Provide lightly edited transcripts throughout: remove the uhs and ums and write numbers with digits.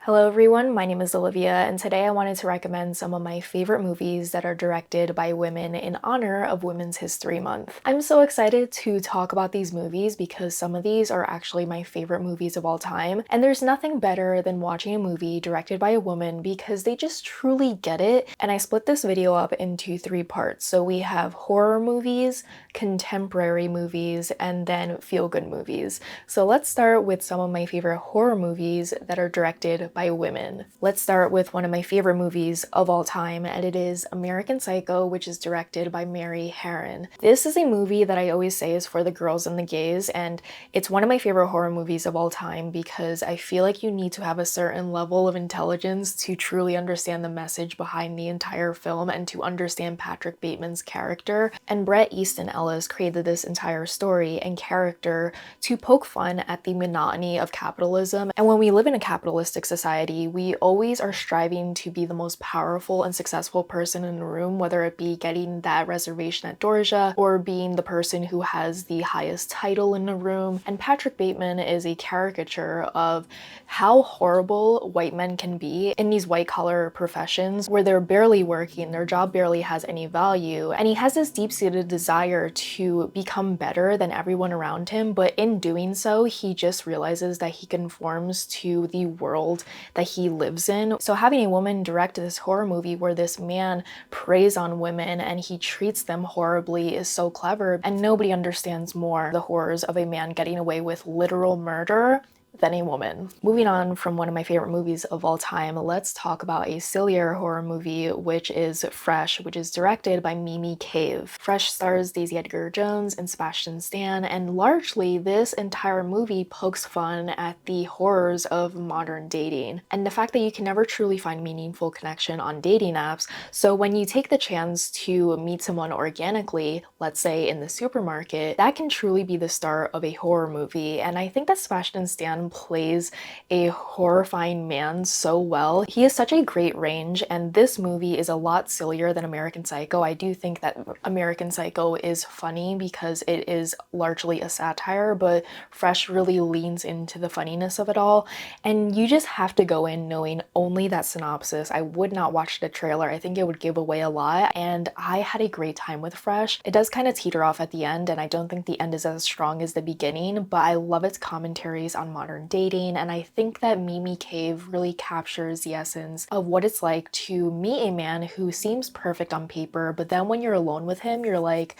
Hello everyone, my name is Olivia, and today I wanted to recommend some of my favorite movies that are directed by women in honor of Women's History Month. I'm so excited to talk about these movies because some of these are actually my favorite movies of all time, and there's nothing better than watching a movie directed by a woman because they just truly get it. And I split this video up into 3 parts. So we have horror movies, contemporary movies, and then feel-good movies. So let's start with some of my favorite horror movies that are directed by women. Let's start with one of my favorite movies of all time, and it is American Psycho, which is directed by Mary Harron. This is a movie that I always say is for the girls and the gays, and it's one of my favorite horror movies of all time because I feel like you need to have a certain level of intelligence to truly understand the message behind the entire film and to understand Patrick Bateman's character. And Bret Easton Ellis created this entire story and character to poke fun at the monotony of capitalism. And when we live in a capitalistic society, we always are striving to be the most powerful and successful person in the room, whether it be getting that reservation at Dorsia or being the person who has the highest title in the room. And Patrick Bateman is a caricature of how horrible white men can be in these white-collar professions where they're barely working, their job barely has any value, and he has this deep-seated desire to become better than everyone around him, but in doing so, he just realizes that he conforms to the world that he lives in. So having a woman direct this horror movie where this man preys on women and he treats them horribly is so clever, and nobody understands more the horrors of a man getting away with literal murder than a woman. Moving on from one of my favorite movies of all time, let's talk about a sillier horror movie, which is Fresh, which is directed by Mimi Cave. Fresh stars Daisy Edgar Jones and Sebastian Stan, and largely this entire movie pokes fun at the horrors of modern dating and the fact that you can never truly find meaningful connection on dating apps. So when you take the chance to meet someone organically, let's say in the supermarket, that can truly be the start of a horror movie. And I think that Sebastian Stan plays a horrifying man so well. He has such a great range, and this movie is a lot sillier than American Psycho. I do think that American Psycho is funny because it is largely a satire, but Fresh really leans into the funniness of it all, and you just have to go in knowing only that synopsis. I would not watch the trailer. I think it would give away a lot, and I had a great time with Fresh. It does kind of teeter off at the end, and I don't think the end is as strong as the beginning, but I love its commentaries on modern dating, and I think that Mimi Cave really captures the essence of what it's like to meet a man who seems perfect on paper, but then when you're alone with him, you're like,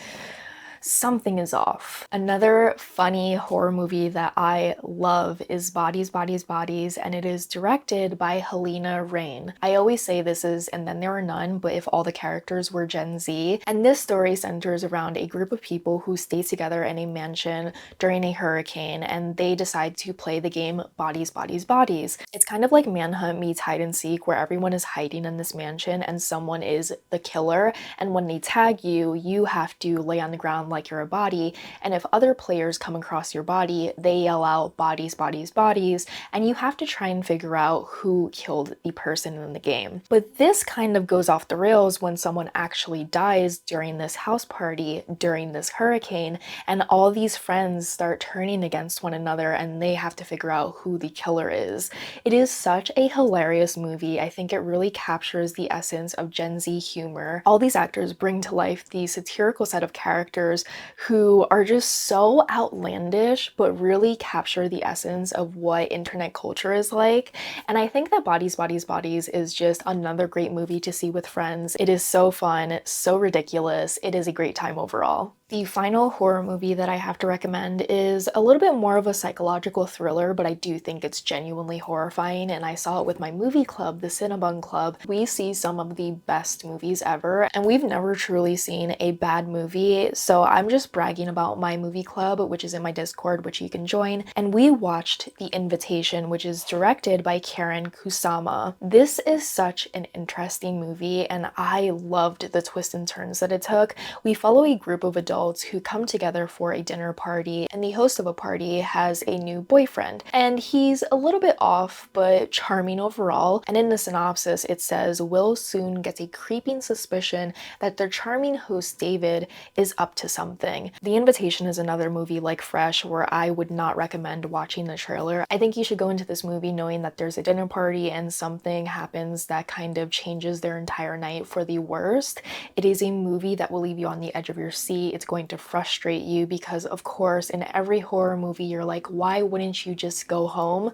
something is off. Another funny horror movie that I love is Bodies, Bodies, Bodies, and it is directed by Helena Rain. I always say this is And Then There Were None, but if all the characters were Gen Z. And this story centers around a group of people who stay together in a mansion during a hurricane, and they decide to play the game Bodies, Bodies, Bodies. It's kind of like Manhunt meets hide and seek, where everyone is hiding in this mansion and someone is the killer, and when they tag you, you have to lay on the ground like you're a body, and if other players come across your body, they yell out bodies, bodies, bodies, and you have to try and figure out who killed the person in the game. But this kind of goes off the rails when someone actually dies during this house party, during this hurricane, and all these friends start turning against one another and they have to figure out who the killer is. It is such a hilarious movie. I think it really captures the essence of Gen Z humor. All these actors bring to life the satirical set of characters who are just so outlandish but really capture the essence of what internet culture is like. And I think that Bodies, Bodies, Bodies is just another great movie to see with friends. It is so fun, so ridiculous. It is a great time overall. The final horror movie that I have to recommend is a little bit more of a psychological thriller, but I do think it's genuinely horrifying, and I saw it with my movie club, the Cinebun Club. We see some of the best movies ever, and we've never truly seen a bad movie, so I'm just bragging about my movie club, which is in my Discord, which you can join, and we watched The Invitation, which is directed by Karen Kusama. This is such an interesting movie, and I loved the twists and turns that it took. We follow a group of adults who come together for a dinner party, and the host of a party has a new boyfriend, and he's a little bit off but charming overall. And in the synopsis it says Will soon gets a creeping suspicion that their charming host David is up to something. The Invitation is another movie like Fresh where I would not recommend watching the trailer. I think you should go into this movie knowing that there's a dinner party and something happens that kind of changes their entire night for the worst. It is a movie that will leave you on the edge of your seat. It's going to frustrate you because, of course, in every horror movie, you're like, why wouldn't you just go home?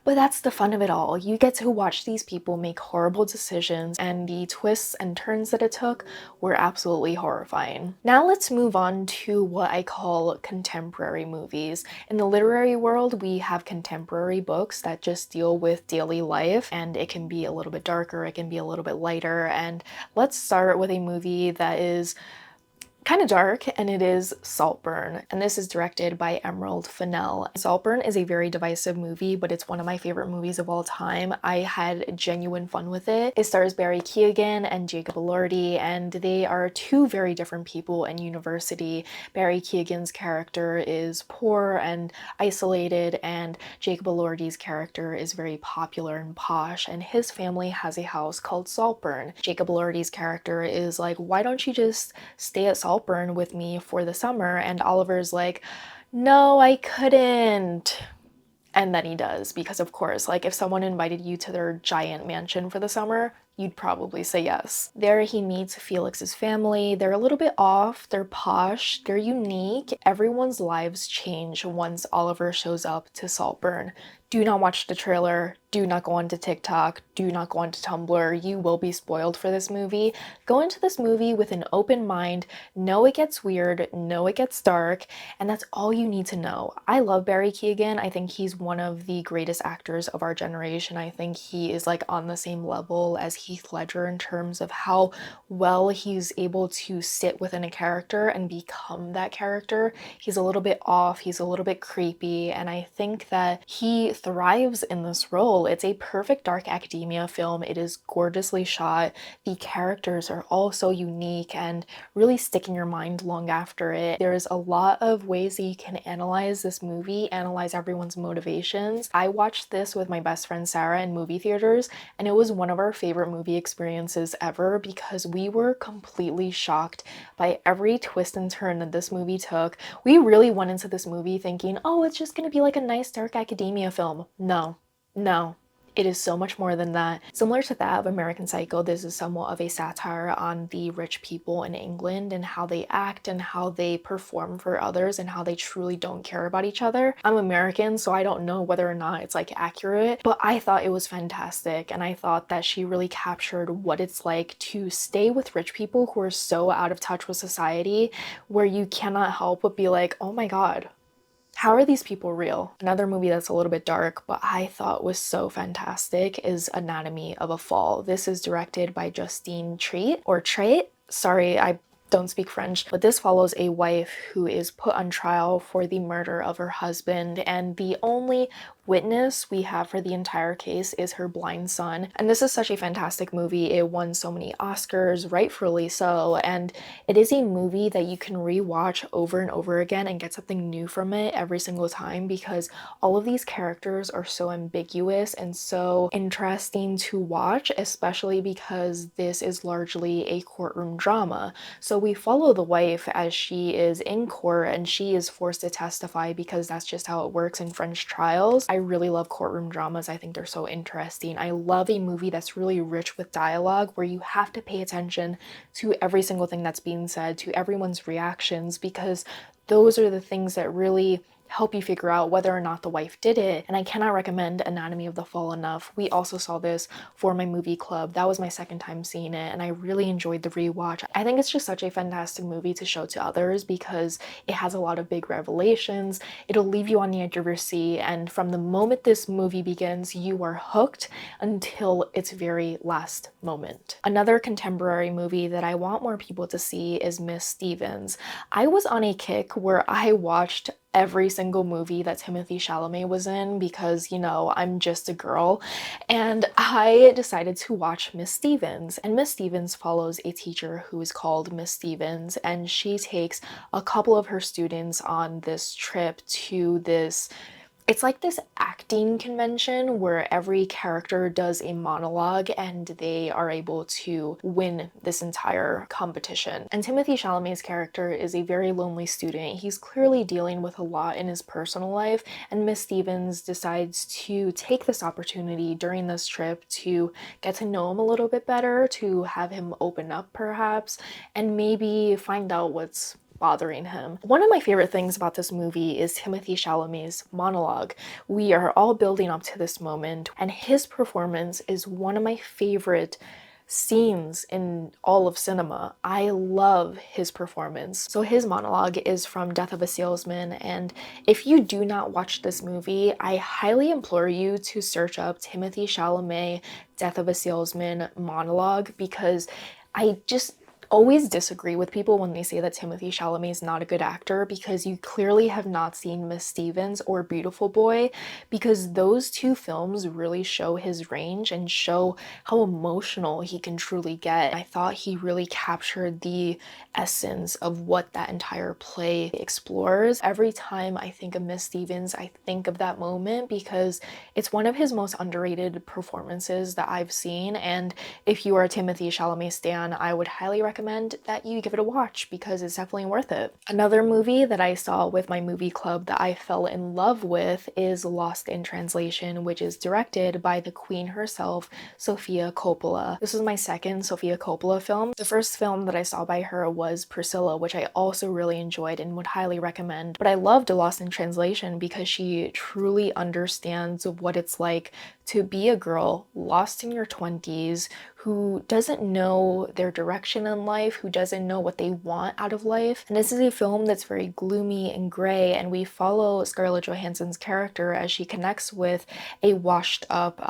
But that's the fun of it all. You get to watch these people make horrible decisions, and the twists and turns that it took were absolutely horrifying. Now let's move on to what I call contemporary movies. In the literary world, we have contemporary books that just deal with daily life, and it can be a little bit darker, it can be a little bit lighter, and let's start with a movie that is kind of dark, and it is Saltburn, and this is directed by Emerald Fennell. Saltburn is a very divisive movie, but it's one of my favorite movies of all time. I had genuine fun with it. It stars Barry Keoghan and Jacob Elordi, and they are two very different people in university. Barry Keoghan's character is poor and isolated, and Jacob Elordi's character is very popular and posh, and his family has a house called Saltburn. Jacob Elordi's character is like, why don't you just stay at Saltburn with me for the summer? And Oliver's like, no, I couldn't. And then he does, because of course, like, if someone invited you to their giant mansion for the summer, you'd probably say yes. There he meets Felix's family. They're a little bit off, they're posh, they're unique. Everyone's lives change once Oliver shows up to Saltburn. Do not watch the trailer, do not go onto TikTok, do not go onto Tumblr. You will be spoiled for this movie. Go into this movie with an open mind, know it gets weird, know it gets dark, and that's all you need to know. I love Barry Keoghan. I think he's one of the greatest actors of our generation. I think he is like on the same level as Heath Ledger in terms of how well he's able to sit within a character and become that character. He's a little bit off, he's a little bit creepy, and I think that he thrives in this role. It's a perfect dark academia film. It is gorgeously shot. The characters are all so unique and really stick in your mind long after it. There's a lot of ways that you can analyze this movie, analyze everyone's motivations. I watched this with my best friend Sarah in movie theaters, and it was one of our favorite movie experiences ever because we were completely shocked by every twist and turn that this movie took. We really went into this movie thinking, oh, it's just gonna be like a nice dark academia film. No, no. It is so much more than that. Similar to that of American Psycho, this is somewhat of a satire on the rich people in England and how they act and how they perform for others and how they truly don't care about each other. I'm American, so I don't know whether or not it's like accurate, but I thought it was fantastic, and I thought that she really captured what it's like to stay with rich people who are so out of touch with society, where you cannot help but be like, oh my god, how are these people real? Another movie that's a little bit dark, but I thought was so fantastic, is Anatomy of a Fall. This is directed by Justine Triet. Sorry, I don't speak French, but this follows a wife who is put on trial for the murder of her husband, and the only witness we have for the entire case is her blind son. And this is such a fantastic movie. It won so many Oscars, rightfully so, and it is a movie that you can rewatch over and over again and get something new from it every single time, because all of these characters are so ambiguous and so interesting to watch, especially because this is largely a courtroom drama. So we follow the wife as she is in court and she is forced to testify because that's just how it works in French trials. I really love courtroom dramas. I think they're so interesting. I love a movie that's really rich with dialogue, where you have to pay attention to every single thing that's being said, to everyone's reactions, because those are the things that really help you figure out whether or not the wife did it. And I cannot recommend Anatomy of the Fall enough. We also saw this for my movie club. That was my second time seeing it, and I really enjoyed the rewatch. I think it's just such a fantastic movie to show to others because it has a lot of big revelations. It'll leave you on the edge of your seat, and from the moment this movie begins, you are hooked until its very last moment. Another contemporary movie that I want more people to see is Miss Stevens. I was on a kick where I watched every single movie that Timothée Chalamet was in because, you know, I'm just a girl, and I decided to watch Miss Stevens. And Miss Stevens follows a teacher who is called Miss Stevens, and she takes a couple of her students on this trip to this It's like this acting convention where every character does a monologue and they are able to win this entire competition. And Timothée Chalamet's character is a very lonely student. He's clearly dealing with a lot in his personal life, and Miss Stevens decides to take this opportunity during this trip to get to know him a little bit better, to have him open up perhaps, and maybe find out what's bothering him. One of my favorite things about this movie is Timothée Chalamet's monologue. We are all building up to this moment, and his performance is one of my favorite scenes in all of cinema. I love his performance. So his monologue is from Death of a Salesman, and if you do not watch this movie, I highly implore you to search up Timothée Chalamet Death of a Salesman monologue, because I just always disagree with people when they say that Timothée Chalamet is not a good actor, because you clearly have not seen Miss Stevens or Beautiful Boy, because those two films really show his range and show how emotional he can truly get. I thought he really captured the essence of what that entire play explores. Every time I think of Miss Stevens, I think of that moment, because it's one of his most underrated performances that I've seen, and if you are a Timothée Chalamet stan, I would highly recommend that you give it a watch, because it's definitely worth it. Another movie that I saw with my movie club that I fell in love with is Lost in Translation, which is directed by the queen herself, Sofia Coppola. This was my second Sofia Coppola film. The first film that I saw by her was Priscilla, which I also really enjoyed and would highly recommend. But I loved Lost in Translation because she truly understands what it's like to be a girl lost in your 20s who doesn't know their direction in life, who doesn't know what they want out of life. And this is a film that's very gloomy and gray, and we follow Scarlett Johansson's character as she connects with a washed up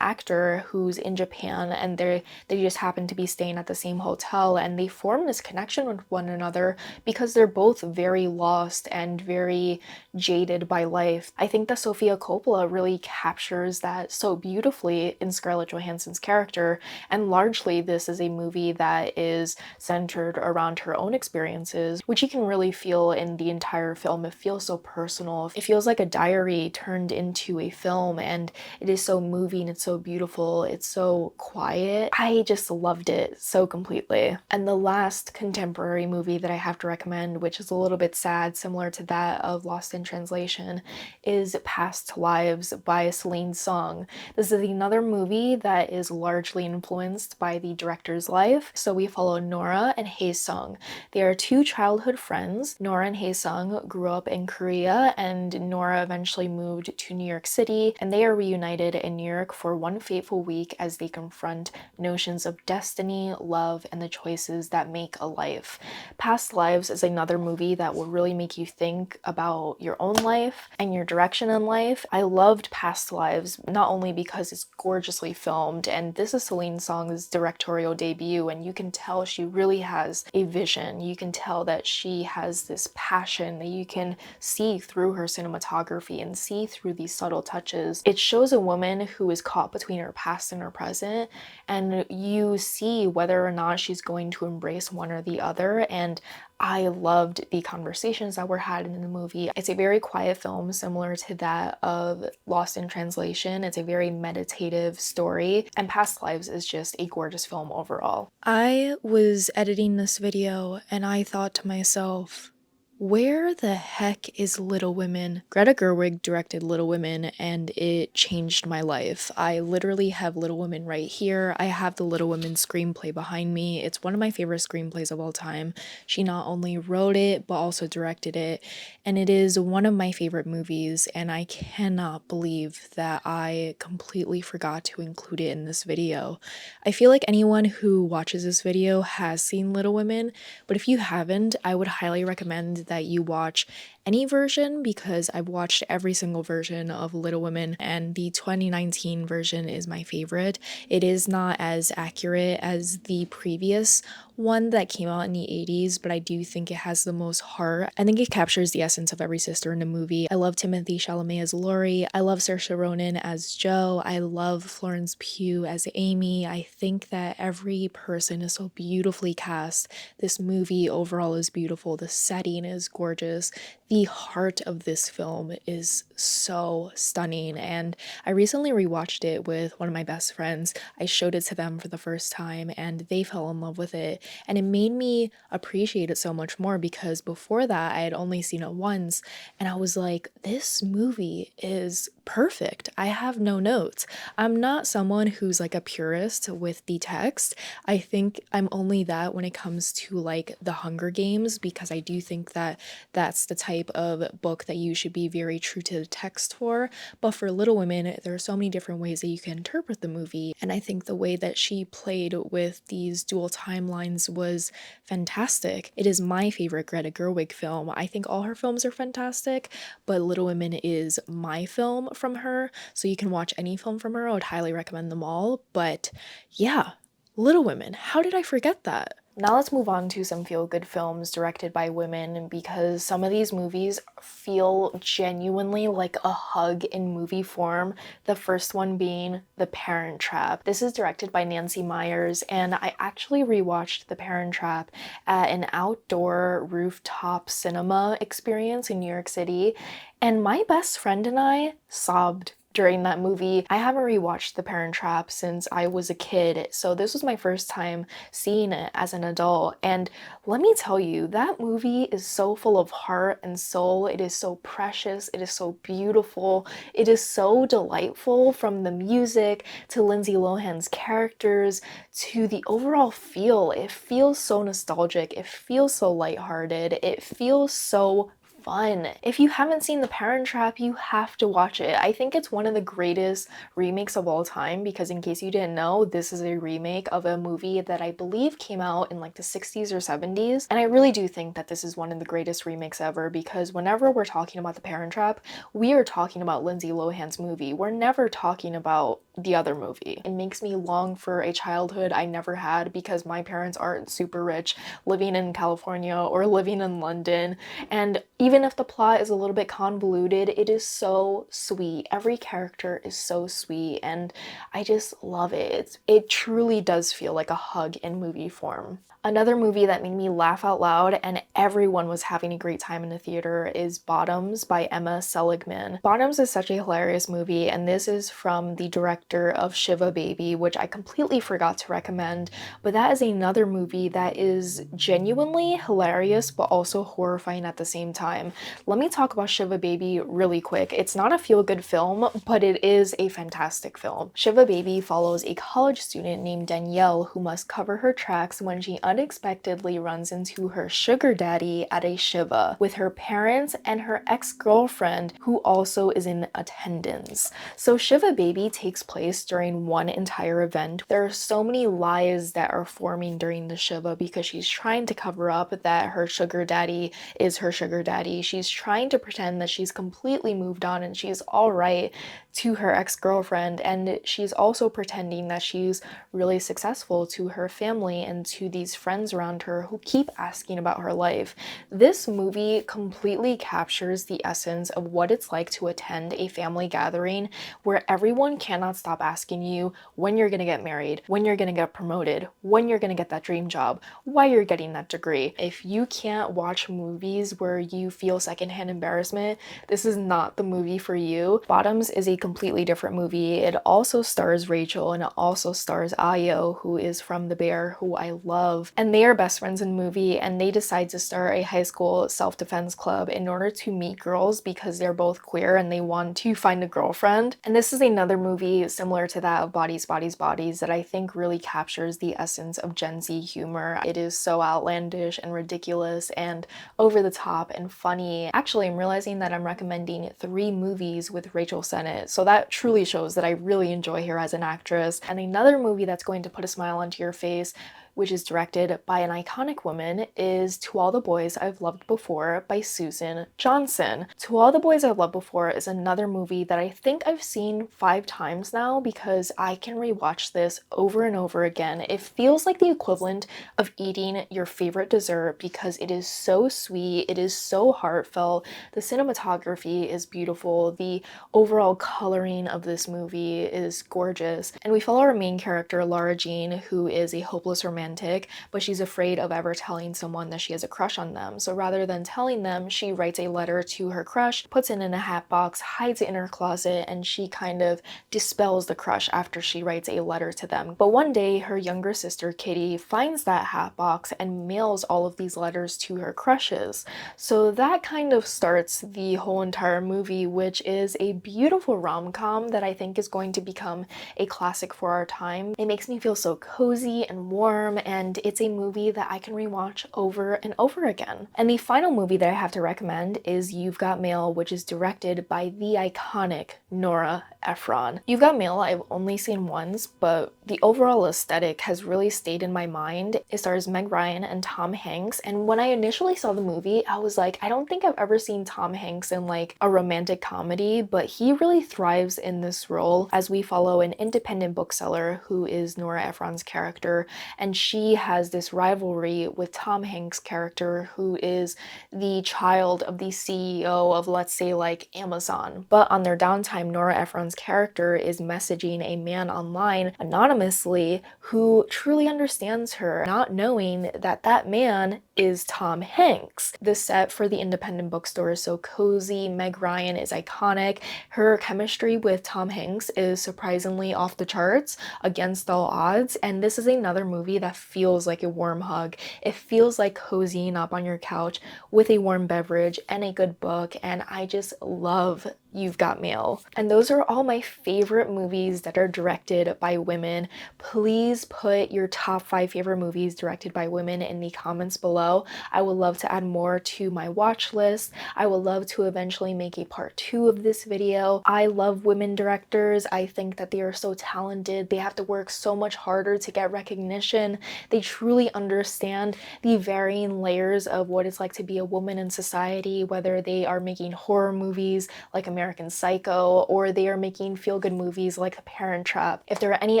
actor who's in Japan, and they just happen to be staying at the same hotel, and they form this connection with one another because they're both very lost and very jaded by life. I think that Sofia Coppola really captures that so beautifully in Scarlett Johansson's character, and largely this is a movie that is centered around her own experiences, which you can really feel in the entire film. It feels so personal. It feels like a diary turned into a film, and it is so moving, it's so beautiful, it's so quiet. I just loved it so completely. And the last contemporary movie that I have to recommend, which is a little bit sad, similar to that of Lost in Translation, is Past Lives by Celine Song. This is another movie that is largely influenced by the director's life. So we follow Nora and Hae-sung. They are two childhood friends. Nora and Hae-sung grew up in Korea, and Nora eventually moved to New York City, and they are reunited in New York for one fateful week as they confront notions of destiny, love, and the choices that make a life. Past Lives is another movie that will really make you think about your own life and your direction in life. I loved Past Lives not only because it's gorgeously filmed, and this is Celine Song's directorial debut, and you can tell she really has a vision. You can tell that she has this passion that you can see through her cinematography and see through these subtle touches. It shows a woman who is caught between her past and her present, and you see whether or not she's going to embrace one or the other. And I loved the conversations that were had in the movie. It's a very quiet film, similar to that of Lost in Translation. It's a very meditative story, and Past Lives is just a gorgeous film overall. I was editing this video and I thought to myself, where the heck is Little Women? Greta Gerwig directed Little Women, and it changed my life. I literally have Little Women right here. I have the Little Women screenplay behind me. It's one of my favorite screenplays of all time. She not only wrote it, but also directed it, and it is one of my favorite movies, and I cannot believe that I completely forgot to include it in this video. I feel like anyone who watches this video has seen Little Women, but if you haven't, I would highly recommend that you watch any version, because I've watched every single version of Little Women, and the 2019 version is my favorite. It is not as accurate as the previous one that came out in the 80s, but I do think it has the most heart. I think it captures the essence of every sister in the movie. I love Timothée Chalamet as Laurie. I love Saoirse Ronan as Jo. I love Florence Pugh as Amy. I think that every person is so beautifully cast. This movie overall is beautiful. The setting is gorgeous. The heart of this film is so stunning, and I recently rewatched it with one of my best friends. I showed it to them for the first time, and they fell in love with it, and it made me appreciate it so much more because before that, I had only seen it once, and I was like, this movie is perfect. I have no notes. I'm not someone who's like a purist with the text. I think I'm only that when it comes to like The Hunger Games because I do think that that's the type of book that you should be very true to the text for. But for Little Women, there are so many different ways that you can interpret the movie. And I think the way that she played with these dual timelines was fantastic. It is my favorite Greta Gerwig film. I think all her films are fantastic, but Little Women is my film from her. So you can watch any film from her. I would highly recommend them all. But yeah, Little Women. How did I forget that? Now let's move on to some feel-good films directed by women because some of these movies feel genuinely like a hug in movie form. The first one being The Parent Trap. This is directed by Nancy Meyers, and I actually rewatched The Parent Trap at an outdoor rooftop cinema experience in New York City, and my best friend and I sobbed during that movie. I haven't rewatched The Parent Trap since I was a kid, so this was my first time seeing it as an adult. And let me tell you, that movie is so full of heart and soul. It is so precious. It is so beautiful. It is so delightful, from the music to Lindsay Lohan's characters to the overall feel. It feels so nostalgic. It feels so lighthearted. It feels so fun. If you haven't seen The Parent Trap, you have to watch it. I think it's one of the greatest remakes of all time because, in case you didn't know, this is a remake of a movie that I believe came out in like the 60s or 70s. And I really do think that this is one of the greatest remakes ever because whenever we're talking about The Parent Trap, we are talking about Lindsay Lohan's movie. We're never talking about the other movie. It makes me long for a childhood I never had because my parents aren't super rich, living in California or living in London. And even if the plot is a little bit convoluted, it is so sweet. Every character is so sweet, and I just love it. It truly does feel like a hug in movie form. Another movie that made me laugh out loud and everyone was having a great time in the theater is Bottoms by Emma Seligman. Bottoms is such a hilarious movie, and this is from the director of Shiva Baby, which I completely forgot to recommend, but that is another movie that is genuinely hilarious but also horrifying at the same time. Let me talk about Shiva Baby really quick. It's not a feel-good film, but it is a fantastic film. Shiva Baby follows a college student named Danielle who must cover her tracks when she unexpectedly runs into her sugar daddy at a Shiva with her parents and her ex-girlfriend who also is in attendance. So Shiva Baby takes place during one entire event. There are so many lies that are forming during the Shiva because she's trying to cover up that her sugar daddy is her sugar daddy. She's trying to pretend that she's completely moved on and she's all right to her ex-girlfriend, and she's also pretending that she's really successful to her family and to these friends around her who keep asking about her life. This movie completely captures the essence of what it's like to attend a family gathering where everyone cannot stop asking you when you're gonna get married, when you're gonna get promoted, when you're gonna get that dream job, why you're getting that degree. If you can't watch movies where you feel secondhand embarrassment, this is not the movie for you. Bottoms is a completely different movie. It also stars Rachel and it also stars Ayo, who is from The Bear, who I love. And they are best friends in the movie, and they decide to start a high school self-defense club in order to meet girls because they're both queer and they want to find a girlfriend. And this is another movie similar to that of Bodies, Bodies, Bodies that I think really captures the essence of Gen Z humor. It is so outlandish and ridiculous and over the top and funny. Actually, I'm realizing that I'm recommending 3 movies with Rachel Sennett, so that truly shows that I really enjoy her as an actress. And another movie that's going to put a smile onto your face, which is directed by an iconic woman, is To All the Boys I've Loved Before by Susan Johnson. To All the Boys I've Loved Before is another movie that I think I've seen 5 times now because I can rewatch this over and over again. It feels like the equivalent of eating your favorite dessert because it is so sweet, it is so heartfelt, the cinematography is beautiful, the overall coloring of this movie is gorgeous, and we follow our main character Laura Jean, who is a hopeless romantic romantic, but she's afraid of ever telling someone that she has a crush on them. So rather than telling them, she writes a letter to her crush, puts it in a hat box, hides it in her closet, and she kind of dispels the crush after she writes a letter to them. But one day, her younger sister Kitty finds that hat box and mails all of these letters to her crushes. So that kind of starts the whole entire movie, which is a beautiful rom-com that I think is going to become a classic for our time. It makes me feel so cozy and warm, and it's a movie that I can rewatch over and over again. And the final movie that I have to recommend is You've Got Mail, which is directed by the iconic Nora Ephron. You've Got Mail I've only seen once, but the overall aesthetic has really stayed in my mind. It stars Meg Ryan and Tom Hanks, and when I initially saw the movie, I was like, I don't think I've ever seen Tom Hanks in like a romantic comedy, but he really thrives in this role as we follow an independent bookseller who is Nora Ephron's character, and she has this rivalry with Tom Hanks' character, who is the child of the CEO of, let's say, like Amazon. But on their downtime, Nora Ephron's character is messaging a man online anonymously who truly understands her, not knowing that that man is Tom Hanks. The set for the independent bookstore is so cozy. Meg Ryan is iconic. Her chemistry with Tom Hanks is surprisingly off the charts, against all odds, and this is another movie that feels like a warm hug. It feels like cozying up on your couch with a warm beverage and a good book, and I just love You've Got Mail. And those are all my favorite movies that are directed by women. Please put your top 5 favorite movies directed by women in the comments below. I would love to add more to my watch list. I would love to eventually make a part 2 of this video. I love women directors. I think that they are so talented. They have to work so much harder to get recognition. They truly understand the varying layers of what it's like to be a woman in society, whether they are making horror movies like American Psycho, or they are making feel-good movies like The Parent Trap. If there are any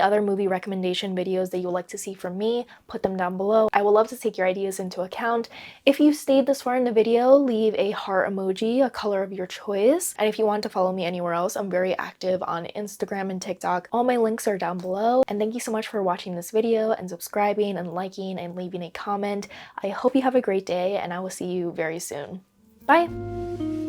other movie recommendation videos that you would like to see from me, put them down below. I would love to take your ideas into account. If you stayed this far in the video, leave a heart emoji, a color of your choice. And if you want to follow me anywhere else, I'm very active on Instagram and TikTok. All my links are down below. And thank you so much for watching this video and subscribing and liking and leaving a comment. I hope you have a great day, and I will see you very soon. Bye!